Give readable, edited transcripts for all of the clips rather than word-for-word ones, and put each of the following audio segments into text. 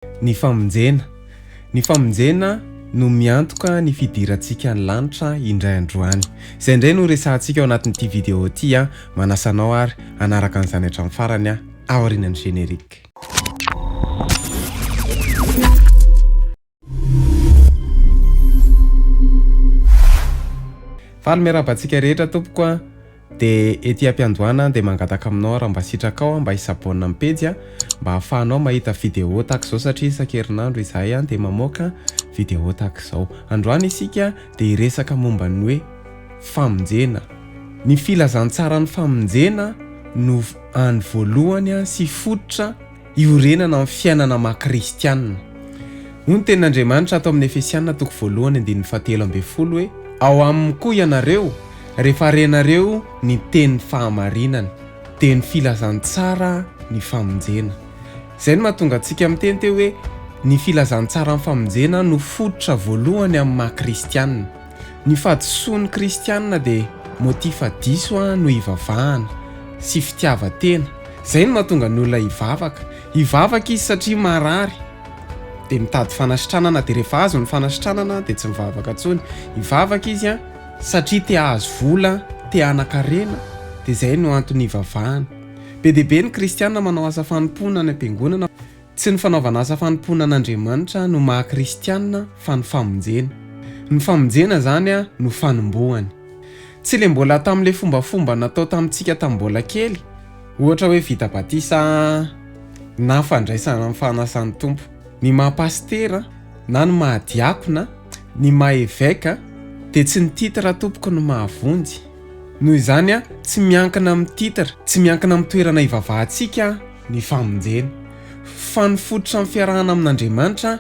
Ny famonjena no miantoka ny fidirantsika ny lanitra indray androany. Izay indray no resahantsika ao anatin'ity vidéo ity manasanao ary anaraka an'izany hatramin'ny farany aorian'ny générique. Faly miarabantsika rehetra tompoko dia ety am-piandohana dia mangataka aminao raha mba sitrakao mba hisabonina amin'ny pejy mba ahafahanao mahita vidéo tahaka izao satria isan-kerinandro izahay dia mamoaka vidéo tahaka izao. Androany isika dia hiresaka momba ny hoe famonjena. Ny filazantsara ny famonjena no any voalohany sy fototra iorenana amin'ny fiainana maha-kristianina. Hoy ny tenin'Andriamanitra ato amin'ny Efesiana 1:7 hoe ao aminy koa ianareo rehefa renareo ny teny fahamarinana dia ny filazantsara ny famonjena. Izay no mahatonga antsika miteny teo hoe ny filazantsara ny famonjena no fototra voalohany amin'ny maha-kristianina. Ny fahadisoan'ny kristianina dia motifa diso no hivavahana sy fitiavan-tena. Izay no mahatonga ny olona hivavaka izy satria marary dia mitady fanasitranana, dia rehefa azo ny fanasitranana dia tsy mivavaka intsony. Hivavaka izy satria te hahazo vola, te hanan-karena, dia izay no antony hivavahana. Be dia be ny kristianina manao asa fanompoana any am-piangonana. Tsy ny fanaovana asa fanompoana an'Andriamanitra no maha-kristianina fa ny famonjena. Ny famonjena zany no fanombohany. Tsy ilay mbola tamin'ilay fombafomba natao tamintsika tamin'ny mbola kely, ohatra hoe vita batisa na fandraisana amin'ny fanasan'ny tompo. Ny maha-pastera na ny maha-diakona, ny maha-évêque dia tsy ny titra tompoko no mahavonjy. Noho izany tsy miankina amin'ny titra, tsy miankina amin'ny toerana hivavahantsika ny famonjena, fa ny fototra amin'ny fiarahana amin'Andriamanitra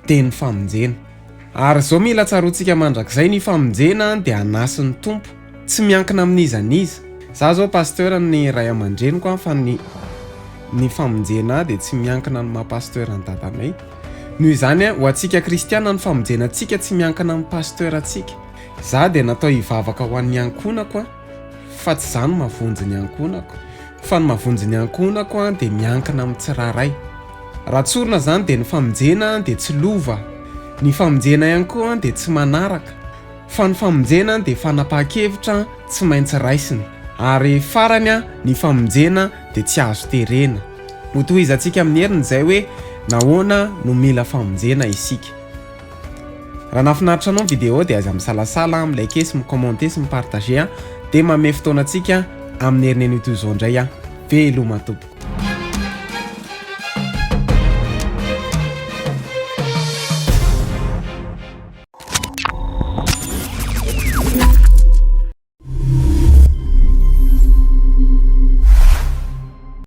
dia ny famonjena. Ary izao mila tsaroantsika mandrakizay ny famonjena dia anasin'ny tompo, tsy miankina amin'iza n'iza. Za zao pasteur ny ray aman-dreniko fa ny famonjena dia tsy miankina amin'ny maha-pasteur ny dadanay. Noho izany ho antsika kristiana ny famonjena antsika tsy miankina amin'ny pasteur antsika. Za dia natao hivavaka ho an'ny ankonako fa tsy izany mahavonjy ny ankonako, fa ny mahavonjy ny ankonako dia miankina amin'ny tsiraray. Raha tsorina izany dia ny famonjena dia tsy lova, ny famonjena ihany koa dia tsy manaraka, fa ny famonjena dia fanapahan-kevitra tsy maintsy raisina, ary farany ny famonjena dia tsy azo terena. Hotohizantsika amin'ny heriny izay hoe nahoana no mila famonjena isika. Raha nahafinaritra anao ny vidéo dia aza misalasala, milike sy micommente sy mipartage dia manome fotoana antsika amin'ny heriny eny ito izao indray veloma tompoko.